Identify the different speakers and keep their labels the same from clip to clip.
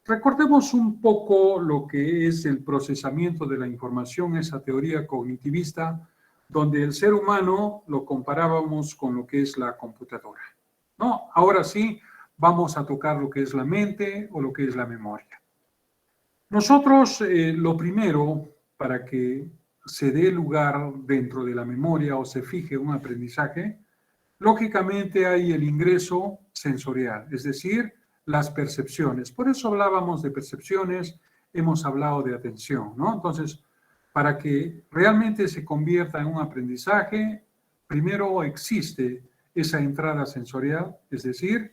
Speaker 1: Recordemos un poco lo que es el procesamiento de la información, esa teoría cognitivista, donde el ser humano lo comparábamos con lo que es la computadora. No, ahora sí vamos a tocar lo que es la mente o lo que es la memoria. Nosotros, lo primero, para que se dé lugar dentro de la memoria o se fije un aprendizaje, lógicamente hay el ingreso sensorial, es decir, las percepciones. Por eso hablábamos de percepciones, hemos hablado de atención, ¿no? Entonces, para que realmente se convierta en un aprendizaje, primero existe esa entrada sensorial, es decir,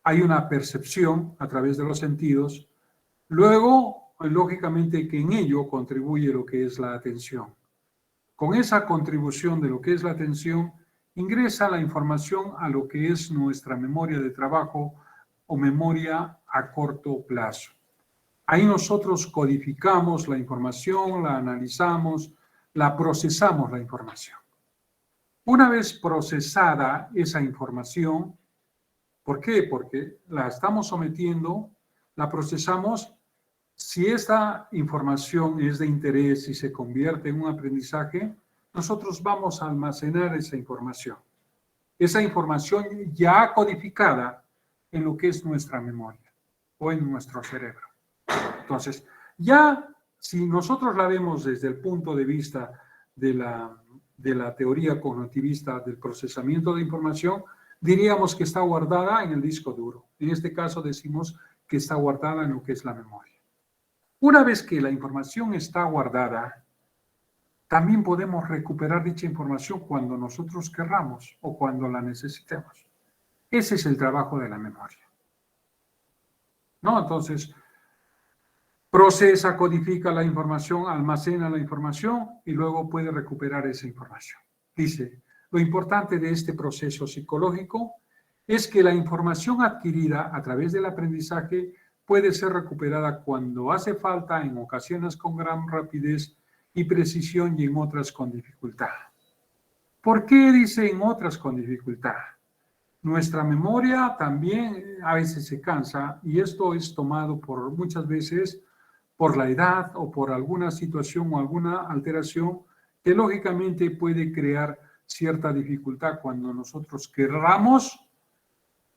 Speaker 1: hay una percepción a través de los sentidos. Luego, lógicamente que en ello contribuye lo que es la atención. Con esa contribución de lo que es la atención, ingresa la información a lo que es nuestra memoria de trabajo o memoria a corto plazo. Ahí nosotros codificamos la información, la analizamos, la procesamos la información. Una vez procesada esa información, ¿por qué? Porque la estamos sometiendo, la procesamos. Si esta información es de interés y se convierte en un aprendizaje, nosotros vamos a almacenar esa información. Esa información ya codificada en lo que es nuestra memoria o en nuestro cerebro. Entonces, ya si nosotros la vemos desde el punto de vista de la teoría cognitivista del procesamiento de información, diríamos que está guardada en el disco duro. En este caso decimos que está guardada en lo que es la memoria. Una vez que la información está guardada, también podemos recuperar dicha información cuando nosotros querramos o cuando la necesitemos. Ese es el trabajo de la memoria. ¿No? Entonces, procesa, codifica la información, almacena la información y luego puede recuperar esa información. Dice, lo importante de este proceso psicológico es que la información adquirida a través del aprendizaje puede ser recuperada cuando hace falta, en ocasiones con gran rapidez y precisión y en otras con dificultad. ¿Por qué dice en otras con dificultad? Nuestra memoria también a veces se cansa y esto es tomado por muchas veces por la edad o por alguna situación o alguna alteración que lógicamente puede crear cierta dificultad cuando nosotros querramos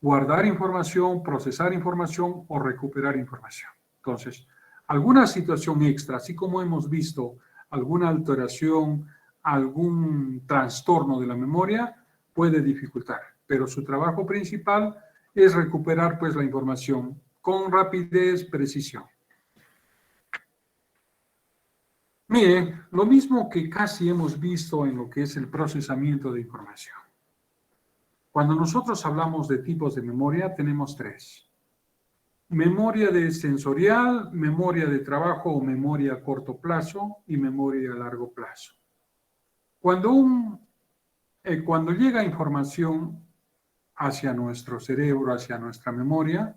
Speaker 1: guardar información, procesar información o recuperar información. Entonces, alguna situación extra, así como hemos visto alguna alteración, algún trastorno de la memoria, puede dificultar. Pero su trabajo principal es recuperar pues la información con rapidez, precisión. Miren, lo mismo que casi hemos visto en lo que es el procesamiento de información. Cuando nosotros hablamos de tipos de memoria, tenemos tres. Memoria sensorial, memoria de trabajo o memoria a corto plazo y memoria a largo plazo. Cuando llega información hacia nuestro cerebro, hacia nuestra memoria,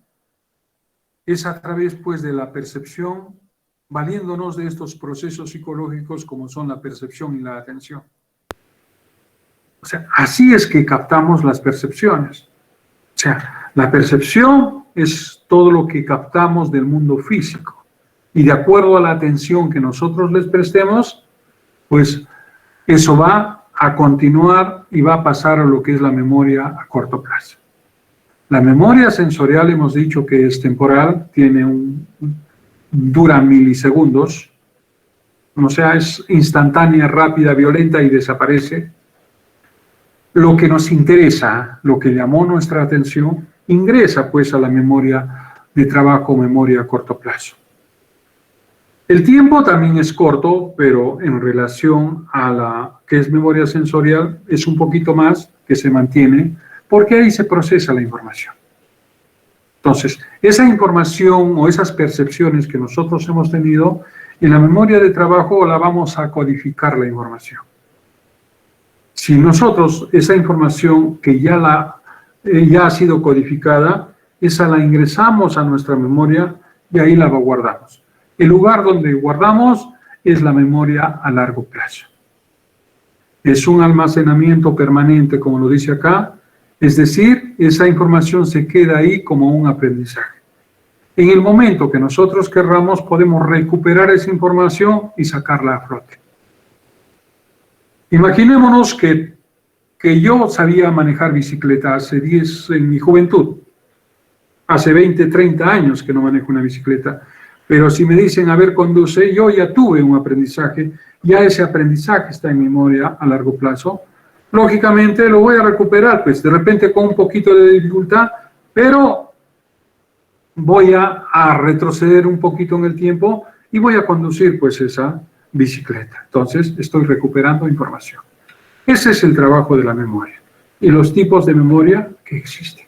Speaker 1: es a través pues de la percepción, valiéndonos de estos procesos psicológicos como son la percepción y la atención. O sea, así es que captamos las percepciones. O sea, la percepción es todo lo que captamos del mundo físico. Y de acuerdo a la atención que nosotros les prestemos, pues eso va a continuar y va a pasar a lo que es la memoria a corto plazo. La memoria sensorial hemos dicho que es temporal, dura milisegundos, o sea, es instantánea, rápida, violenta y desaparece. Lo que nos interesa, lo que llamó nuestra atención, ingresa pues a la memoria de trabajo, memoria a corto plazo. El tiempo también es corto, pero en relación a la que es memoria sensorial, es un poquito más que se mantiene, porque ahí se procesa la información. Entonces, esa información o esas percepciones que nosotros hemos tenido, en la memoria de trabajo la vamos a codificar la información. Si nosotros esa información que ya ha sido codificada, esa la ingresamos a nuestra memoria y ahí la guardamos. El lugar donde guardamos es la memoria a largo plazo. Es un almacenamiento permanente, como lo dice acá, es decir, esa información se queda ahí como un aprendizaje. En el momento que nosotros querramos, podemos recuperar esa información y sacarla a flote. Imaginémonos que yo sabía manejar bicicleta en mi juventud. Hace 20, 30 años que no manejo una bicicleta. Pero si me dicen, a ver, conduce, yo ya tuve un aprendizaje, ya ese aprendizaje está en memoria a largo plazo. Lógicamente lo voy a recuperar, pues de repente con un poquito de dificultad, pero voy a retroceder un poquito en el tiempo y voy a conducir pues esa bicicleta. Entonces estoy recuperando información. Ese es el trabajo de la memoria y los tipos de memoria que existen.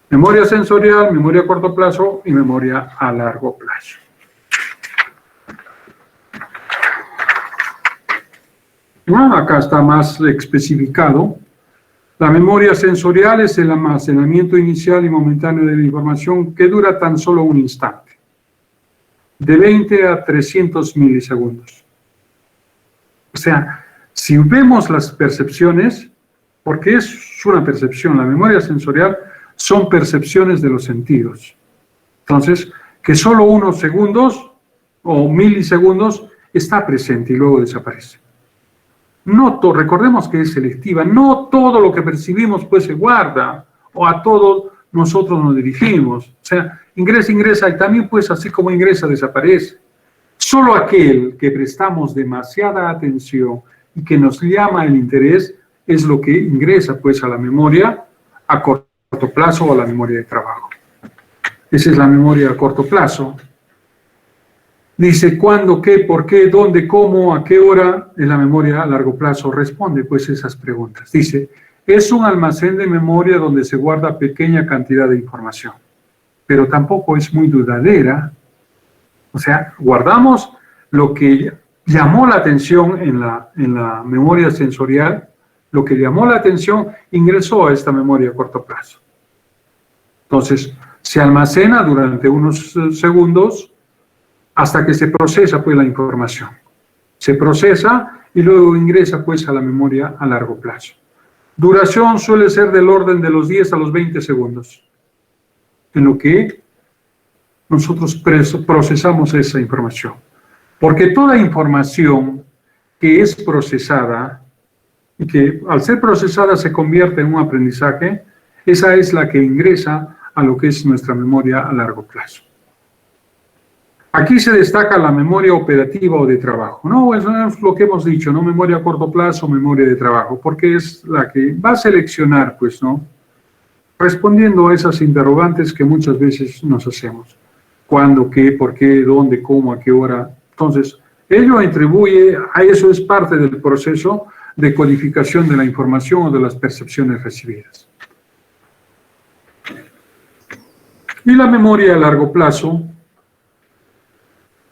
Speaker 1: Memoria sensorial, memoria a corto plazo y memoria a largo plazo. Bueno, acá está más especificado. La memoria sensorial es el almacenamiento inicial y momentáneo de la información que dura tan solo un instante, de 20 a 300 milisegundos. O sea, si vemos las percepciones, porque es una percepción, la memoria sensorial son percepciones de los sentidos. Entonces, que solo unos segundos o milisegundos está presente y luego desaparece. Recordemos que es selectiva, no todo lo que percibimos pues se guarda, o a todo nosotros nos dirigimos. O sea, ingresa y también pues así como ingresa desaparece. Solo aquel que prestamos demasiada atención y que nos llama el interés es lo que ingresa pues a la memoria a corto plazo o a la memoria de trabajo. Esa es la memoria a corto plazo. Dice cuándo, qué, por qué, dónde, cómo, a qué hora. En la memoria a largo plazo responde pues esas preguntas. Dice, es un almacén de memoria donde se guarda pequeña cantidad de información, pero tampoco es muy duradera. O sea, guardamos lo que llamó la atención en la memoria sensorial, lo que llamó la atención ingresó a esta memoria a corto plazo. Entonces, se almacena durante unos segundos hasta que se procesa pues la información. Se procesa y luego ingresa pues a la memoria a largo plazo. Duración suele ser del orden de los 10 a los 20 segundos, en lo que nosotros procesamos esa información. Porque toda información que es procesada y que al ser procesada se convierte en un aprendizaje, esa es la que ingresa a lo que es nuestra memoria a largo plazo. Aquí se destaca la memoria operativa o de trabajo. No, eso es lo que hemos dicho, ¿no? Memoria a corto plazo, memoria de trabajo, porque es la que va a seleccionar, pues, ¿no? Respondiendo a esas interrogantes que muchas veces nos hacemos. ¿Cuándo, qué, por qué, dónde, cómo, a qué hora? Entonces, ello atribuye, a eso es parte del proceso de codificación de la información o de las percepciones recibidas. Y la memoria a largo plazo,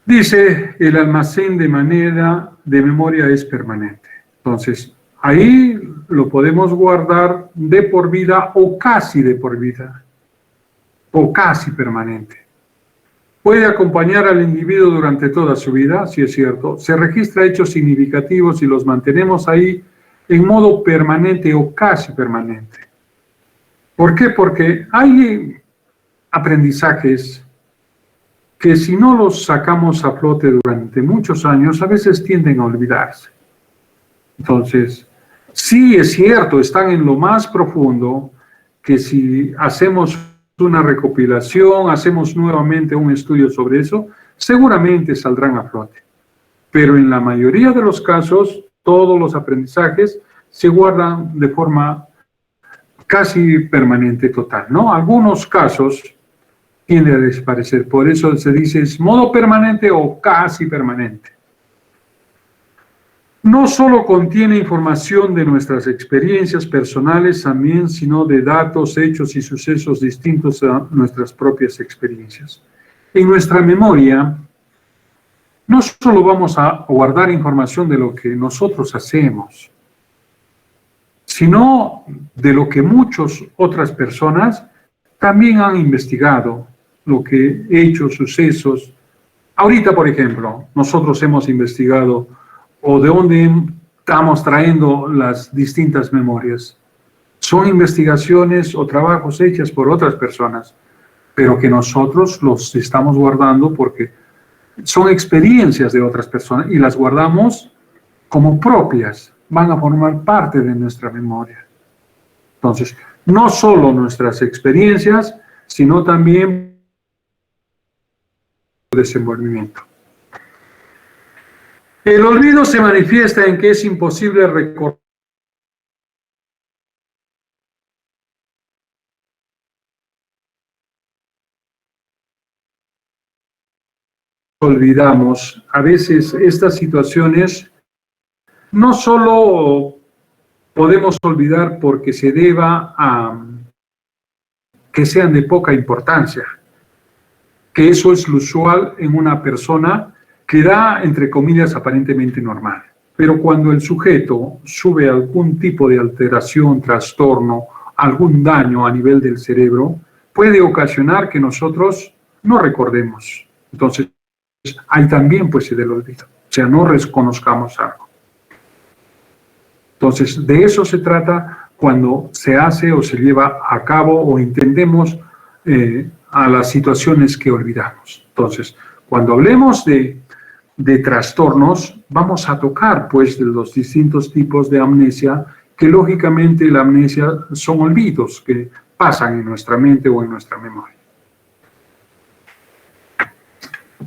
Speaker 1: dice, el almacén de memoria es permanente. Entonces, ahí lo podemos guardar de por vida o casi de por vida, o casi permanente. Puede acompañar al individuo durante toda su vida, si es cierto. Se registra hechos significativos y los mantenemos ahí en modo permanente o casi permanente. ¿Por qué? Porque hay aprendizajes que si no los sacamos a flote durante muchos años, a veces tienden a olvidarse. Entonces, sí es cierto, están en lo más profundo, que si hacemos una recopilación, hacemos nuevamente un estudio sobre eso, seguramente saldrán a flote. Pero en la mayoría de los casos, todos los aprendizajes se guardan de forma casi permanente total, ¿no? Algunos casos tiende a desaparecer. Por eso se dice es modo permanente o casi permanente. No solo contiene información de nuestras experiencias personales también, sino de datos, hechos y sucesos distintos a nuestras propias experiencias. En nuestra memoria, no solo vamos a guardar información de lo que nosotros hacemos, sino de lo que muchas otras personas también han investigado, lo que hechos, sucesos. Ahorita, por ejemplo, nosotros hemos investigado o de dónde estamos trayendo las distintas memorias. Son investigaciones o trabajos hechos por otras personas. pero que nosotros los estamos guardando porque son experiencias de otras personas y las guardamos como propias, van a formar parte de nuestra memoria. Entonces, no solo nuestras experiencias, sino también el desenvolvimiento. El olvido se manifiesta en que es imposible recordar. Olvidamos a veces estas situaciones, no solo podemos olvidar porque se deba a que sean de poca importancia, que eso es lo usual en una persona que da, entre comillas, aparentemente normal. Pero cuando el sujeto sube algún tipo de alteración, trastorno, algún daño a nivel del cerebro, puede ocasionar que nosotros no recordemos. Entonces, ahí también puede ser el olvido, o sea, no reconozcamos algo. Entonces, de eso se trata cuando se hace o se lleva a cabo o entendemos a las situaciones que olvidamos. Entonces, cuando hablemos de trastornos, vamos a tocar, pues, de los distintos tipos de amnesia, que lógicamente la amnesia son olvidos que pasan en nuestra mente o en nuestra memoria.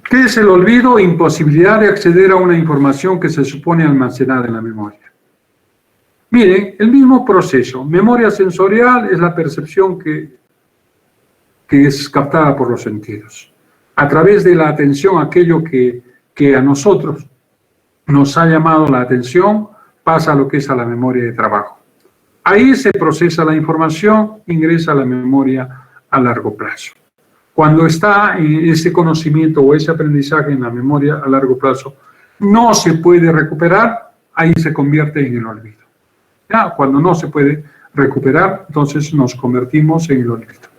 Speaker 1: ¿Qué es el olvido? Imposibilidad de acceder a una información que se supone almacenada en la memoria. Miren, el mismo proceso. Memoria sensorial es la percepción que es captada por los sentidos. A través de la atención, aquello que a nosotros nos ha llamado la atención, pasa a lo que es a la memoria de trabajo. Ahí se procesa la información, ingresa a la memoria a largo plazo. Cuando está ese conocimiento o ese aprendizaje en la memoria a largo plazo, no se puede recuperar, ahí se convierte en el olvido. Ya, cuando no se puede recuperar, entonces nos convertimos en el olvido.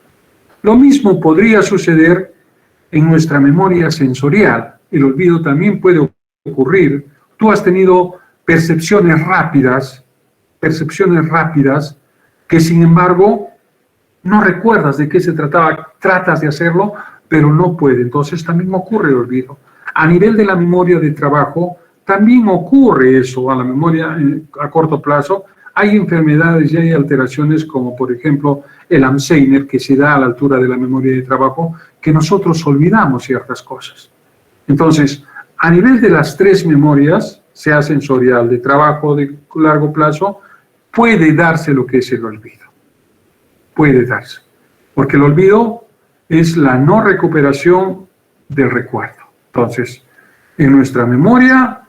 Speaker 1: Lo mismo podría suceder en nuestra memoria sensorial. El olvido también puede ocurrir. Tú has tenido percepciones rápidas, que sin embargo no recuerdas de qué se trataba, tratas de hacerlo, pero no puede. Entonces también ocurre el olvido. A nivel de la memoria de trabajo, también ocurre eso, a la memoria a corto plazo. Hay enfermedades y hay alteraciones como, por ejemplo, el Alzheimer, que se da a la altura de la memoria de trabajo, que nosotros olvidamos ciertas cosas. Entonces, a nivel de las tres memorias, sea sensorial, de trabajo, de largo plazo, puede darse lo que es el olvido. Puede darse. Porque el olvido es la no recuperación del recuerdo. Entonces, en nuestra memoria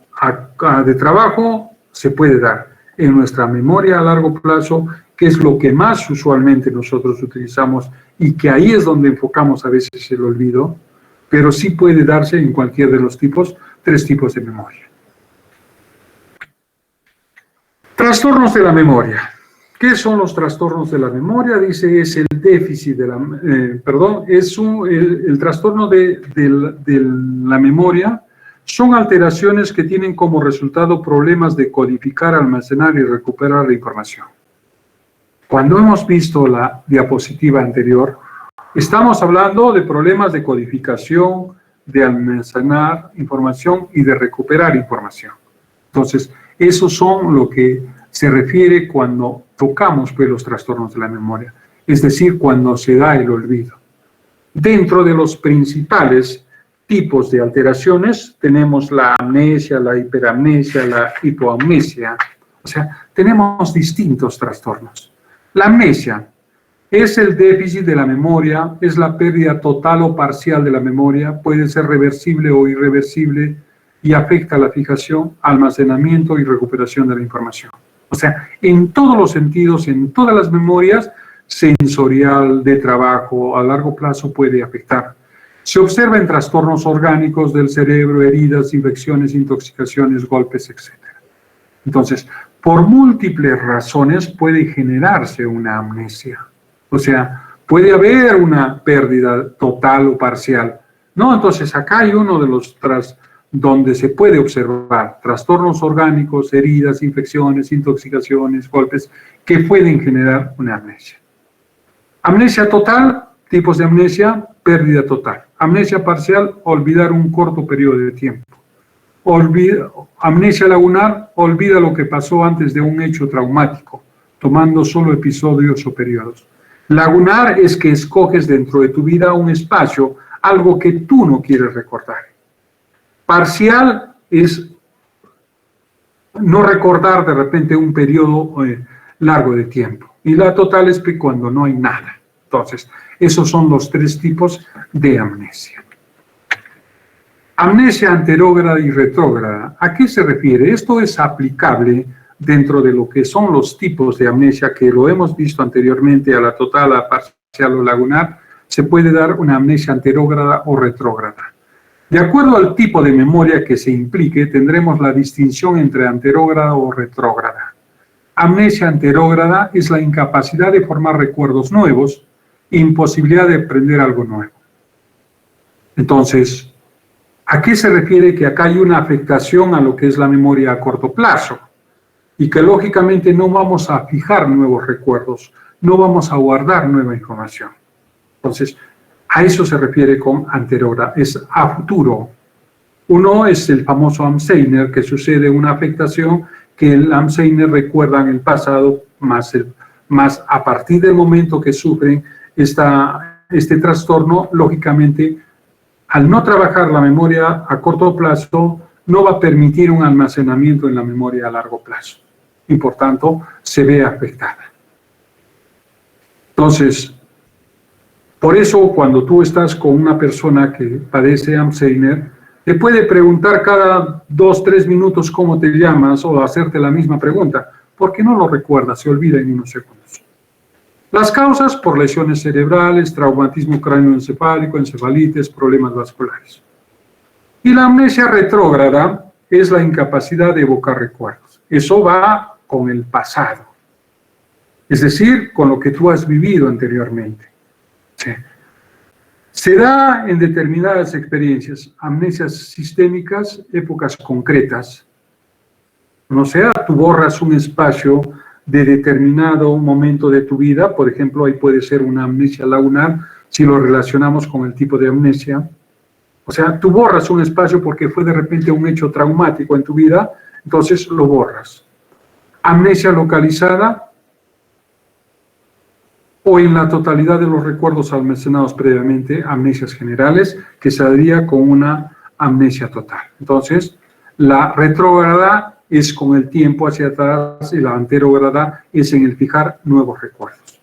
Speaker 1: de trabajo se puede dar. En nuestra memoria a largo plazo, que es lo que más usualmente nosotros utilizamos y que ahí es donde enfocamos a veces el olvido, pero sí puede darse en cualquier de los tres tipos de memoria. Trastornos de la memoria. ¿Qué son los trastornos de la memoria? Dice, es el déficit de la... el trastorno de la memoria. Son alteraciones que tienen como resultado problemas de codificar, almacenar y recuperar la información. Cuando hemos visto la diapositiva anterior, estamos hablando de problemas de codificación, de almacenar información y de recuperar información. Entonces, esos son lo que se refiere cuando tocamos, pues, los trastornos de la memoria, es decir, cuando se da el olvido. Dentro de los principales tipos de alteraciones tenemos la amnesia, la hiperamnesia, la hipoamnesia. O sea, tenemos distintos trastornos. La amnesia es el déficit de la memoria, es la pérdida total o parcial de la memoria, puede ser reversible o irreversible y afecta a la fijación, almacenamiento y recuperación de la información. O sea, en todos los sentidos, en todas las memorias, sensorial, de trabajo, a largo plazo puede afectar. Se observa en trastornos orgánicos del cerebro, heridas, infecciones, intoxicaciones, golpes, etc. Entonces, por múltiples razones puede generarse una amnesia. O sea, puede haber una pérdida total o parcial, ¿no? Entonces, acá hay uno de los donde se puede observar trastornos orgánicos, heridas, infecciones, intoxicaciones, golpes, que pueden generar una amnesia. Amnesia total Tipos de amnesia: pérdida total. Amnesia parcial: olvidar un corto periodo de tiempo. Amnesia lagunar: olvida lo que pasó antes de un hecho traumático, tomando solo episodios o periodos. Lagunar es que escoges dentro de tu vida un espacio, algo que tú no quieres recordar. Parcial es no recordar de repente un periodo largo de tiempo. Y la total es cuando no hay nada. Entonces, esos son los tres tipos de amnesia. Amnesia anterógrada y retrógrada. ¿A qué se refiere? Esto es aplicable dentro de lo que son los tipos de amnesia que lo hemos visto anteriormente, a la total, a la parcial o lagunar. Se puede dar una amnesia anterógrada o retrógrada. De acuerdo al tipo de memoria que se implique, tendremos la distinción entre anterógrada o retrógrada. Amnesia anterógrada es la incapacidad de formar recuerdos nuevos, imposibilidad de aprender algo nuevo. Entonces, ¿a qué se refiere que acá hay una afectación a lo que es la memoria a corto plazo? Y que lógicamente no vamos a fijar nuevos recuerdos, no vamos a guardar nueva información. Entonces, a eso se refiere con anterógrada, es a futuro. Uno es el famoso Alzheimer, que sucede una afectación que el Alzheimer recuerda en el pasado, más a partir del momento que sufren este trastorno, lógicamente, al no trabajar la memoria a corto plazo, no va a permitir un almacenamiento en la memoria a largo plazo. Y por tanto, se ve afectada. Entonces, por eso cuando tú estás con una persona que padece Alzheimer, te puede preguntar cada 2-3 minutos cómo te llamas o hacerte la misma pregunta, porque no lo recuerda, se olvida en unos segundos. Las causas: por lesiones cerebrales, traumatismo cráneoencefálico, encefalitis, problemas vasculares. Y la amnesia retrógrada es la incapacidad de evocar recuerdos. Eso va con el pasado, es decir, con lo que tú has vivido anteriormente. Sí. Se da en determinadas experiencias, amnesias sistémicas, épocas concretas. No sea, tú borras un espacio de determinado momento de tu vida, por ejemplo, ahí puede ser una amnesia lagunar, si lo relacionamos con el tipo de amnesia. O sea, tú borras un espacio porque fue de repente un hecho traumático en tu vida, entonces lo borras. Amnesia localizada, o en la totalidad de los recuerdos almacenados previamente, amnesias generales, que se daría con una amnesia total. Entonces, la retrógrada es con el tiempo hacia atrás y la anterógrada es en el fijar nuevos recuerdos.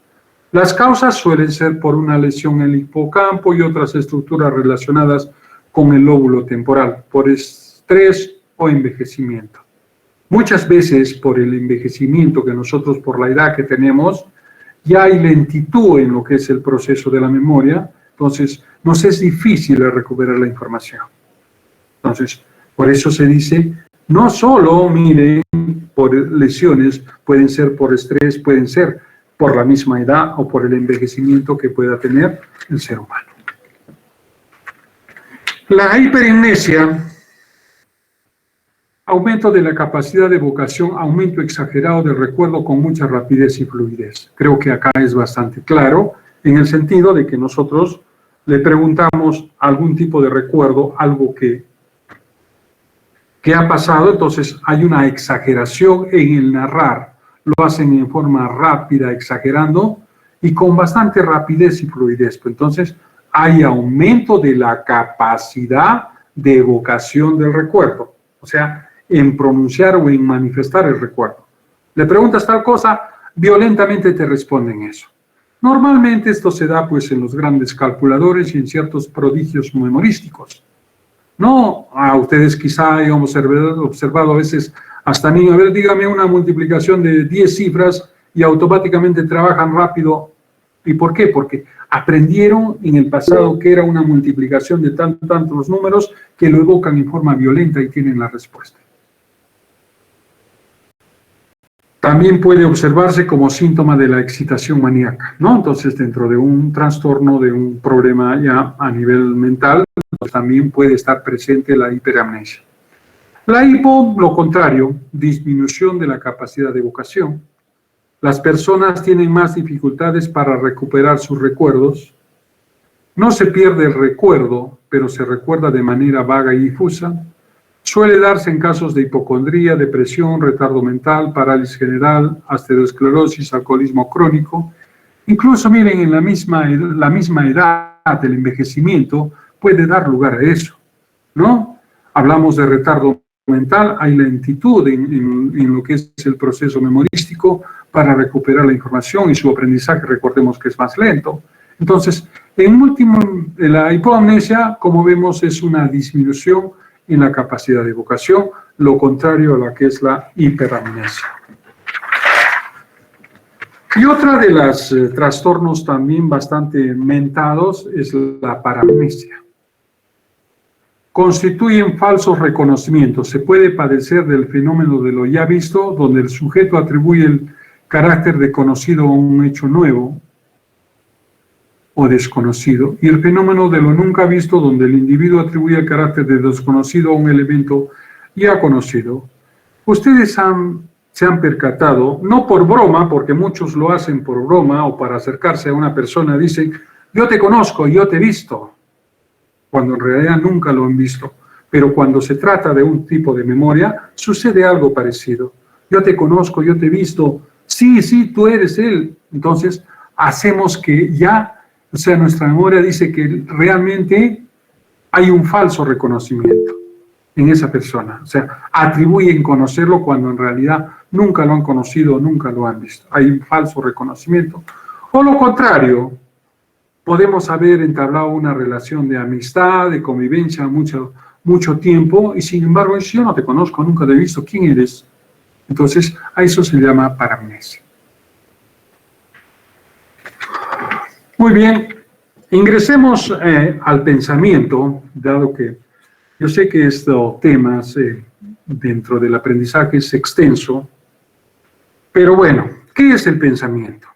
Speaker 1: Las causas suelen ser por una lesión en el hipocampo y otras estructuras relacionadas con el lóbulo temporal, por estrés o envejecimiento. Muchas veces por el envejecimiento que nosotros, por la edad que tenemos, ya hay lentitud en lo que es el proceso de la memoria, entonces nos es difícil recuperar la información. Entonces, por eso se dice, no solo, miren, por lesiones, pueden ser por estrés, pueden ser por la misma edad o por el envejecimiento que pueda tener el ser humano. La hiperamnesia: aumento de la capacidad de evocación, aumento exagerado del recuerdo con mucha rapidez y fluidez. Creo que acá es bastante claro, en el sentido de que nosotros le preguntamos algún tipo de recuerdo, algo que ha pasado, entonces hay una exageración en el narrar. Lo hacen en forma rápida, exagerando, y con bastante rapidez y fluidez. Entonces, hay aumento de la capacidad de evocación del recuerdo. O sea, en pronunciar o en manifestar el recuerdo. Le preguntas tal cosa, violentamente te responden eso. Normalmente esto se da pues en los grandes calculadores y en ciertos prodigios memorísticos. No, a ustedes quizá hayan observado a veces hasta niños, a ver, dígame una multiplicación de 10 cifras y automáticamente trabajan rápido. ¿Y por qué? Porque aprendieron en el pasado que era una multiplicación de tantos números que lo evocan en forma violenta y tienen la respuesta. También puede observarse como síntoma de la excitación maníaca, ¿no? Entonces, dentro de un trastorno, de un problema ya a nivel mental, pues también puede estar presente la hiperamnesia. La hipo, lo contrario, disminución de la capacidad de evocación. Las personas tienen más dificultades para recuperar sus recuerdos, No se pierde el recuerdo, pero se recuerda de manera vaga y difusa. Suele darse en casos de hipocondría, depresión, retardo mental, parálisis general, osteoesclerosis, alcoholismo crónico. Incluso, miren, en la misma edad del envejecimiento puede dar lugar a eso, ¿no? Hablamos de retardo mental, hay lentitud en lo que es el proceso memorístico para recuperar la información y su aprendizaje, recordemos que es más lento. Entonces, en último, la hipoamnesia, como vemos, es una disminución en la capacidad de evocación, lo contrario a la que es la hiperamnesia. Y otra de los trastornos también bastante mentados es la paramnesia. Constituyen falsos reconocimientos. Se puede padecer del fenómeno de lo ya visto, donde el sujeto atribuye el carácter de conocido a un hecho nuevo o desconocido, y el fenómeno de lo nunca visto, donde el individuo atribuye el carácter de desconocido a un elemento ya conocido. Ustedes se han percatado, no por broma, porque muchos lo hacen por broma o para acercarse a una persona, dicen, yo te conozco, yo te he visto, cuando en realidad nunca lo han visto. Pero cuando se trata de un tipo de memoria, sucede algo parecido. Yo te conozco, yo te he visto, sí, tú eres él. Entonces, hacemos que ya, o sea, nuestra memoria dice que realmente hay un falso reconocimiento en esa persona. O sea, atribuyen conocerlo cuando en realidad nunca lo han conocido, nunca lo han visto. Hay un falso reconocimiento. O lo contrario, podemos haber entablado una relación de amistad, de convivencia mucho tiempo, y sin embargo, si yo no te conozco, nunca te he visto, ¿quién eres? Entonces, a eso se llama paramnesia. Muy bien, ingresemos al pensamiento, dado que yo sé que estos temas dentro del aprendizaje es extenso, pero bueno, ¿qué es el pensamiento?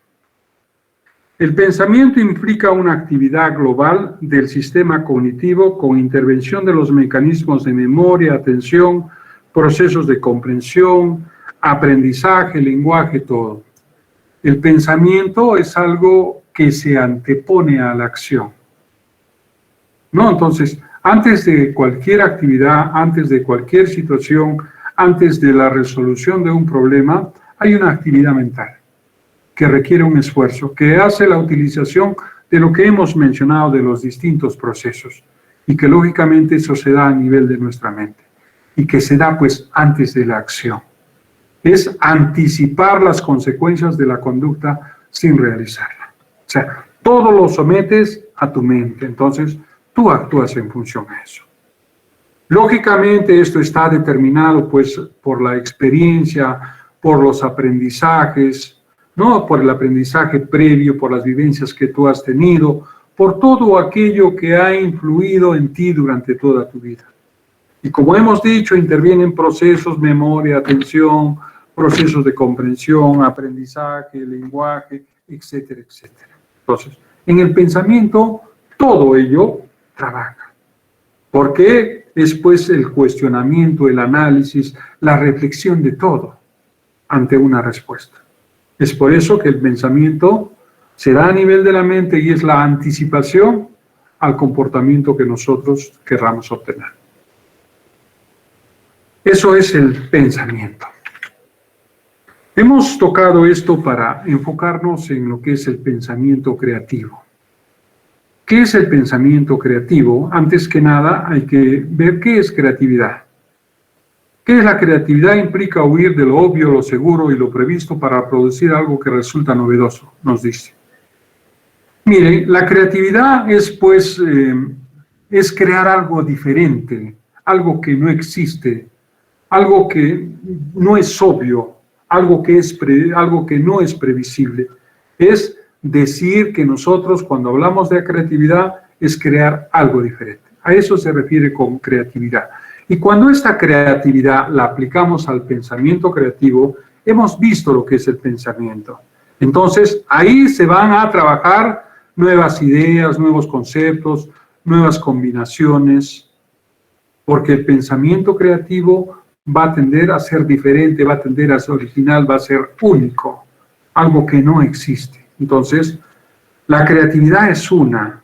Speaker 1: El pensamiento implica una actividad global del sistema cognitivo con intervención de los mecanismos de memoria, atención, procesos de comprensión, aprendizaje, lenguaje, todo. El pensamiento es algo que se antepone a la acción, ¿no? Entonces, antes de cualquier actividad, antes de cualquier situación, antes de la resolución de un problema, hay una actividad mental que requiere un esfuerzo, que hace la utilización de lo que hemos mencionado de los distintos procesos, y que lógicamente eso se da a nivel de nuestra mente, y que se da pues antes de la acción. Es anticipar las consecuencias de la conducta sin realizarla. O sea, todo lo sometes a tu mente, entonces tú actúas en función a eso. Lógicamente esto está determinado pues por la experiencia, por los aprendizajes, ¿no? Por el aprendizaje previo, por las vivencias que tú has tenido, por todo aquello que ha influido en ti durante toda tu vida. Y como hemos dicho, intervienen procesos, memoria, atención, procesos de comprensión, aprendizaje, lenguaje, etcétera, etcétera. Entonces, en el pensamiento, todo ello trabaja. Porque es pues el cuestionamiento, el análisis, la reflexión de todo ante una respuesta. Es por eso que el pensamiento se da a nivel de la mente y es la anticipación al comportamiento que nosotros querramos obtener. Eso es el pensamiento. Hemos tocado esto para enfocarnos en lo que es el pensamiento creativo. ¿Qué es el pensamiento creativo? Antes que nada hay que ver qué es creatividad. ¿Qué es la creatividad? Implica huir de lo obvio, lo seguro y lo previsto para producir algo que resulta novedoso, nos dice. Miren, la creatividad es pues, es crear algo diferente, algo que no existe, algo que no es obvio, algo que no es previsible. Es decir que nosotros cuando hablamos de creatividad es crear algo diferente. A eso se refiere con creatividad. Y cuando esta creatividad la aplicamos al pensamiento creativo, hemos visto lo que es el pensamiento. Entonces, ahí se van a trabajar nuevas ideas, nuevos conceptos, nuevas combinaciones, porque el pensamiento creativo va a tender a ser diferente, va a tender a ser original, va a ser único, algo que no existe. Entonces, la creatividad es una,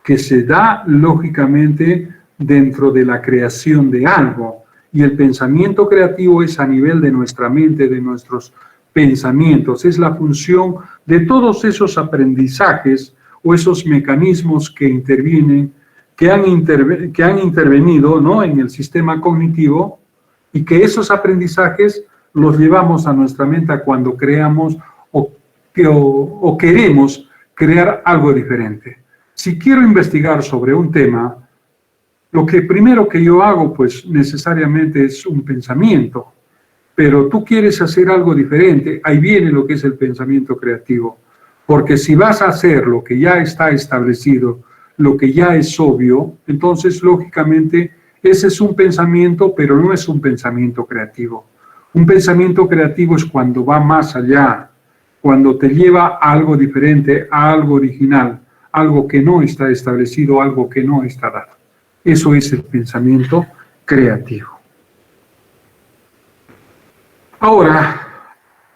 Speaker 1: que se da lógicamente dentro de la creación de algo. Y el pensamiento creativo es a nivel de nuestra mente, de nuestros pensamientos. Es la función de todos esos aprendizajes o esos mecanismos que intervienen, que han intervenido, ¿no?, en el sistema cognitivo, y que esos aprendizajes los llevamos a nuestra mente cuando creamos o queremos crear algo diferente. Si quiero investigar sobre un tema, lo que primero que yo hago, pues necesariamente es un pensamiento, pero tú quieres hacer algo diferente, ahí viene lo que es el pensamiento creativo, porque si vas a hacer lo que ya está establecido, lo que ya es obvio, entonces lógicamente ese es un pensamiento, pero no es un pensamiento creativo. Un pensamiento creativo es cuando va más allá, cuando te lleva a algo diferente, a algo original, algo que no está establecido, algo que no está dado. Eso es el pensamiento creativo. Ahora,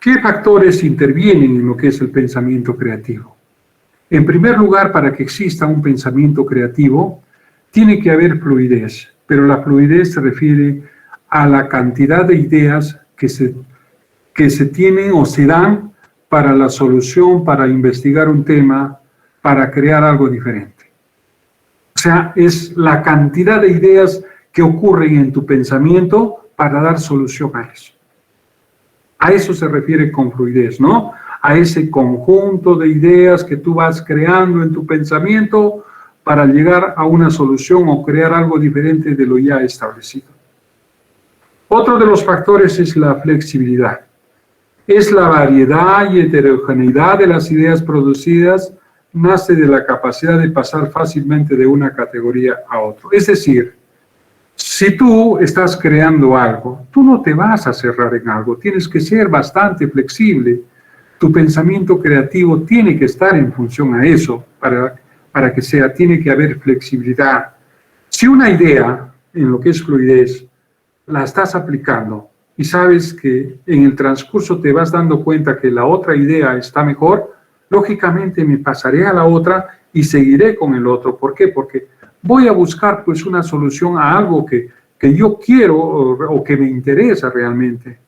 Speaker 1: ¿qué factores intervienen en lo que es el pensamiento creativo? En primer lugar, para que exista un pensamiento creativo, tiene que haber fluidez, pero la fluidez se refiere a la cantidad de ideas que se tienen o se dan para la solución, para investigar un tema, para crear algo diferente. O sea, es la cantidad de ideas que ocurren en tu pensamiento para dar solución a eso. A eso se refiere con fluidez, ¿no? A ese conjunto de ideas que tú vas creando en tu pensamiento para llegar a una solución o crear algo diferente de lo ya establecido. Otro de los factores es la flexibilidad. Es la variedad y heterogeneidad de las ideas producidas, nace de la capacidad de pasar fácilmente de una categoría a otra. Es decir, si tú estás creando algo, tú no te vas a cerrar en algo, tienes que ser bastante flexible. Tu pensamiento creativo tiene que estar en función a eso, para que sea, tiene que haber flexibilidad. Si una idea, en lo que es fluidez, la estás aplicando y sabes que en el transcurso te vas dando cuenta que la otra idea está mejor, lógicamente me pasaré a la otra y seguiré con el otro. ¿Por qué? Porque voy a buscar pues una solución a algo que yo quiero o que me interesa realmente.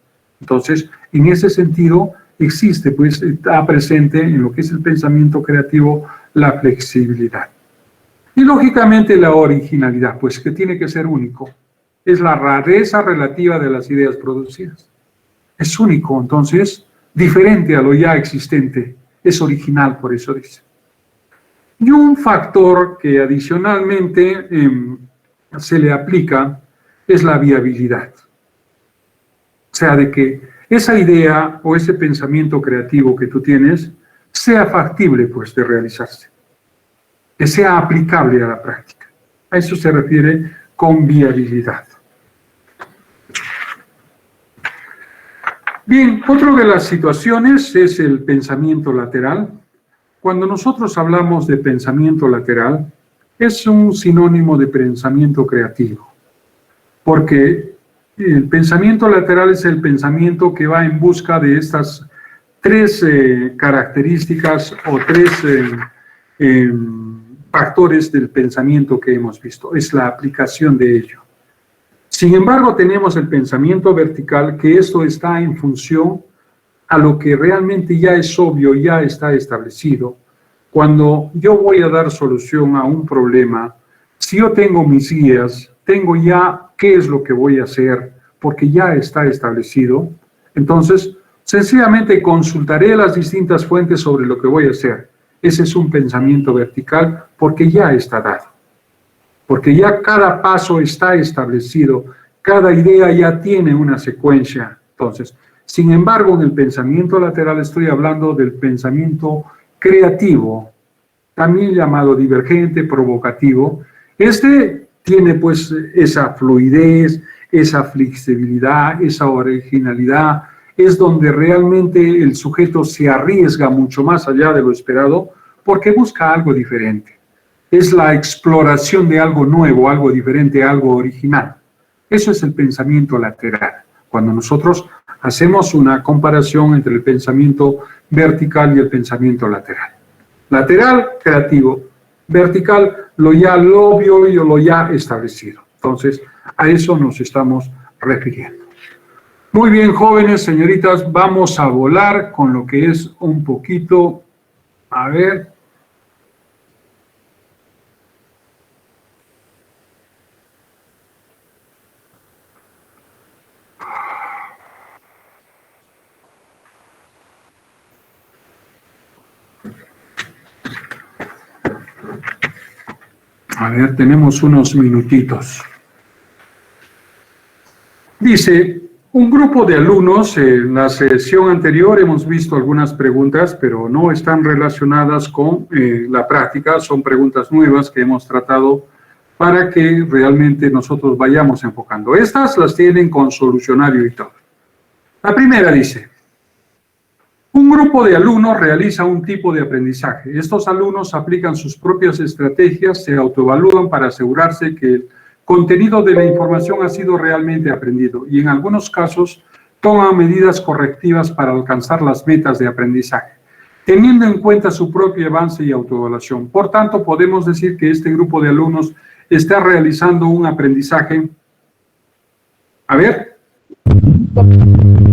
Speaker 1: Entonces, en ese sentido, existe, pues está presente en lo que es el pensamiento creativo la flexibilidad. Y lógicamente la originalidad, pues que tiene que ser único. Es la rareza relativa de las ideas producidas. Es único, entonces, diferente a lo ya existente. Es original, por eso dice. Y un factor que adicionalmente se le aplica es la viabilidad. O sea, de que esa idea o ese pensamiento creativo que tú tienes sea factible, pues, de realizarse. Que sea aplicable a la práctica. A eso se refiere con viabilidad. Bien, otra de las situaciones es el pensamiento lateral. Cuando nosotros hablamos de pensamiento lateral, es un sinónimo de pensamiento creativo, porque el pensamiento lateral es el pensamiento que va en busca de estas tres características o tres factores del pensamiento que hemos visto. Es la aplicación de ello. Sin embargo, tenemos el pensamiento vertical, que esto está en función a lo que realmente ya es obvio, ya está establecido. Cuando yo voy a dar solución a un problema, si yo tengo mis guías, tengo ya qué es lo que voy a hacer, porque ya está establecido, entonces sencillamente consultaré las distintas fuentes sobre lo que voy a hacer. Ese es un pensamiento vertical porque ya está dado. Porque ya cada paso está establecido, cada idea ya tiene una secuencia. Entonces, sin embargo, en el pensamiento lateral estoy hablando del pensamiento creativo, también llamado divergente, provocativo. Este tiene pues esa fluidez, esa flexibilidad, esa originalidad, es donde realmente el sujeto se arriesga mucho más allá de lo esperado porque busca algo diferente. Es la exploración de algo nuevo, algo diferente, algo original. Eso es el pensamiento lateral. Cuando nosotros hacemos una comparación entre el pensamiento vertical y el pensamiento lateral. Lateral, creativo. vertical, lo obvio y lo ya establecido. Entonces, a eso nos estamos refiriendo. Muy bien, jóvenes, señoritas, vamos a volar con lo que es un poquito, a ver. A ver, tenemos unos minutitos. Dice, un grupo de alumnos, en la sesión anterior hemos visto algunas preguntas, pero no están relacionadas con la práctica, son preguntas nuevas que hemos tratado para que realmente nosotros vayamos enfocando. Estas las tienen con solucionario y todo. La primera dice, un grupo de alumnos realiza un tipo de aprendizaje. Estos alumnos aplican sus propias estrategias, se autoevalúan para asegurarse que el contenido de la información ha sido realmente aprendido y en algunos casos toman medidas correctivas para alcanzar las metas de aprendizaje, teniendo en cuenta su propio avance y autoevaluación. Por tanto, podemos decir que este grupo de alumnos está realizando un aprendizaje. A ver.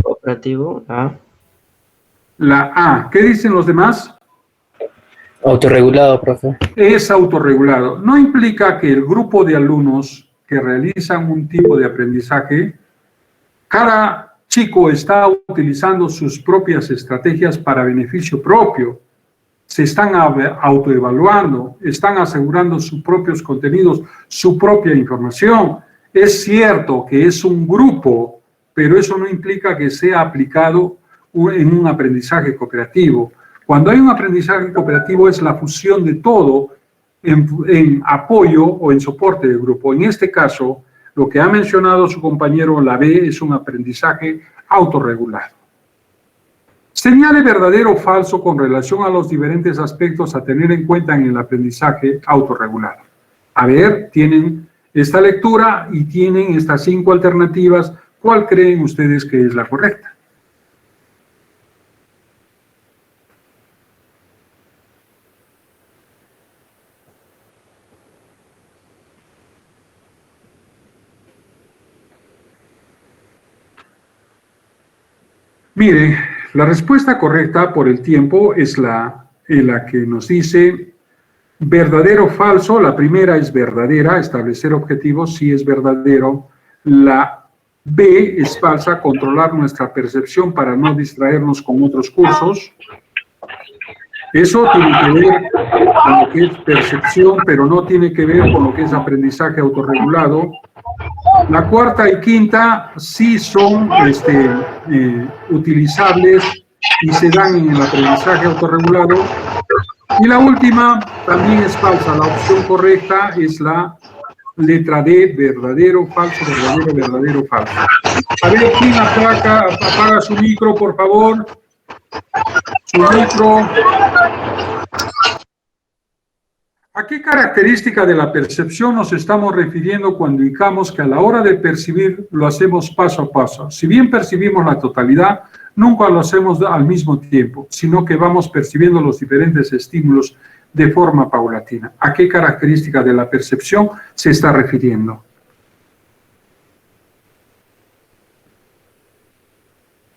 Speaker 2: Cooperativo, A.
Speaker 1: La A. ¿Qué dicen los demás?
Speaker 3: Autorregulado, profe.
Speaker 1: Es autorregulado. No implica que el grupo de alumnos que realizan un tipo de aprendizaje, cada chico está utilizando sus propias estrategias para beneficio propio. Se están autoevaluando, están asegurando sus propios contenidos, su propia información. Es cierto que es un grupo, pero eso no implica que sea aplicado en un aprendizaje cooperativo. Cuando hay un aprendizaje cooperativo es la fusión de todo en apoyo o en soporte del grupo. En este caso, lo que ha mencionado su compañero, la B, es un aprendizaje autorregulado. Señale verdadero o falso con relación a los diferentes aspectos a tener en cuenta en el aprendizaje autorregulado. A ver, tienen esta lectura y tienen estas 5 alternativas. ¿Cuál creen ustedes que es la correcta? Mire, la respuesta correcta por el tiempo es la que nos dice verdadero o falso. La primera es verdadera, establecer objetivos, sí es verdadero. La B es falsa, controlar nuestra percepción para no distraernos con otros cursos. Eso tiene que ver con lo que es percepción, pero no tiene que ver con lo que es aprendizaje autorregulado. La cuarta y quinta sí son utilizables y se dan en el aprendizaje autorregulado. Y la última también es falsa. La opción correcta es la letra D, verdadero, falso, verdadero, verdadero, falso. A ver, ¿quién apaga su micro, por favor? Su micro. ¿A qué característica de la percepción nos estamos refiriendo cuando indicamos que a la hora de percibir lo hacemos paso a paso? Si bien percibimos la totalidad, nunca lo hacemos al mismo tiempo, sino que vamos percibiendo los diferentes estímulos de forma paulatina. ¿A qué característica de la percepción se está refiriendo?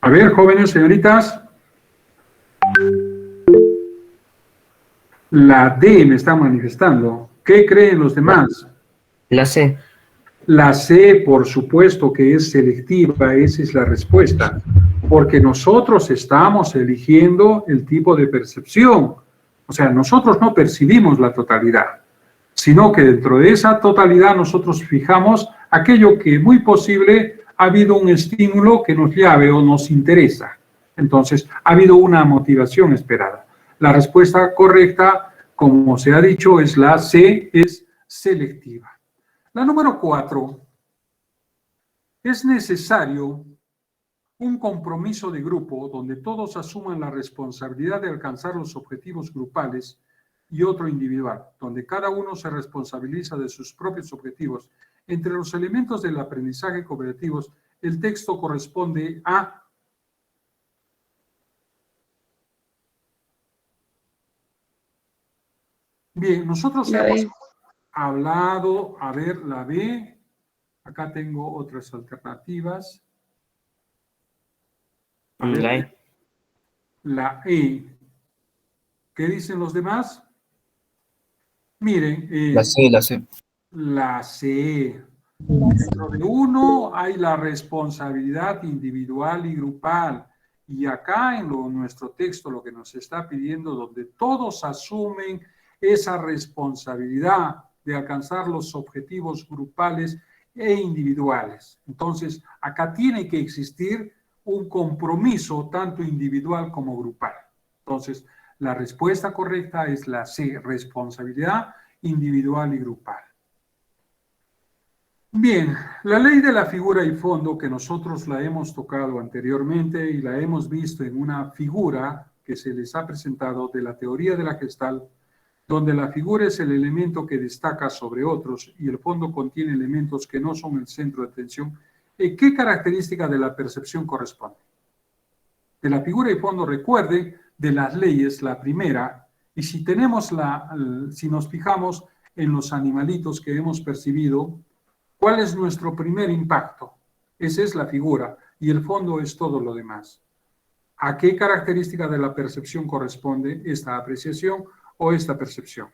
Speaker 1: A ver, jóvenes, señoritas. La D me está manifestando. ¿Qué creen los demás?
Speaker 2: La C.
Speaker 1: La C, por supuesto que es selectiva, esa es la respuesta, porque nosotros estamos eligiendo el tipo de percepción. O sea, nosotros no percibimos la totalidad, sino que dentro de esa totalidad nosotros fijamos aquello que muy posible ha habido un estímulo que nos llave o nos interesa. Entonces, ha habido una motivación esperada. La respuesta correcta, como se ha dicho, es la C, es selectiva. La número 4, es necesario un compromiso de grupo donde todos asuman la responsabilidad de alcanzar los objetivos grupales y otro individual, donde cada uno se responsabiliza de sus propios objetivos. Entre los elementos del aprendizaje cooperativos, el texto corresponde a... Bien, nosotros
Speaker 3: La
Speaker 1: hemos
Speaker 3: B.
Speaker 1: hablado, a ver, la B. Acá tengo otras alternativas. A ver,
Speaker 2: La E.
Speaker 1: la E. ¿Qué dicen los demás? Miren,
Speaker 4: La C, la C.
Speaker 1: la C. Dentro de uno hay la responsabilidad individual y grupal. Y acá en nuestro texto lo que nos está pidiendo, donde todos asumen esa responsabilidad de alcanzar los objetivos grupales e individuales. Entonces, acá tiene que existir un compromiso tanto individual como grupal. Entonces, la respuesta correcta es la C, responsabilidad individual y grupal. Bien, la ley de la figura y fondo que nosotros la hemos tocado anteriormente y la hemos visto en una figura que se les ha presentado de la teoría de la Gestalt, donde la figura es el elemento que destaca sobre otros y el fondo contiene elementos que no son el centro de atención. ¿Qué característica de la percepción corresponde? De la figura y fondo, recuerde, de las leyes, la primera, y si tenemos si nos fijamos en los animalitos que hemos percibido, ¿cuál es nuestro primer impacto? Esa es la figura y el fondo es todo lo demás. ¿A qué característica de la percepción corresponde esta apreciación o esta percepción?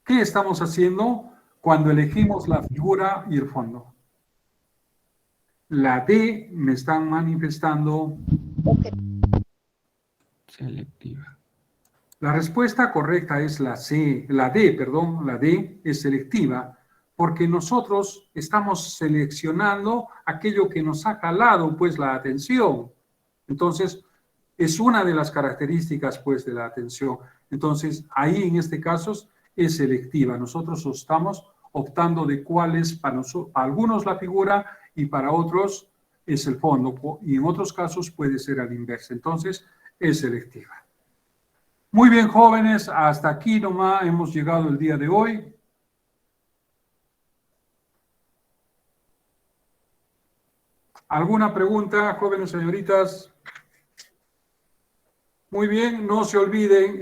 Speaker 1: ¿Qué estamos haciendo cuando elegimos la figura y el fondo? La D me están manifestando
Speaker 5: Selectiva.
Speaker 1: La respuesta correcta es la C, la D, perdón, la D es selectiva, porque nosotros estamos seleccionando aquello que nos ha jalado, pues, la atención. Entonces, es una de las características, pues, de la atención. Entonces, ahí, en este caso, es selectiva. Nosotros estamos optando de cuál es para algunos la figura y para otros es el fondo. Y en otros casos puede ser al inverso. Entonces, es selectiva. Muy bien, jóvenes, hasta aquí nomás hemos llegado el día de hoy. ¿Alguna pregunta, jóvenes señoritas? Muy bien, no se olviden.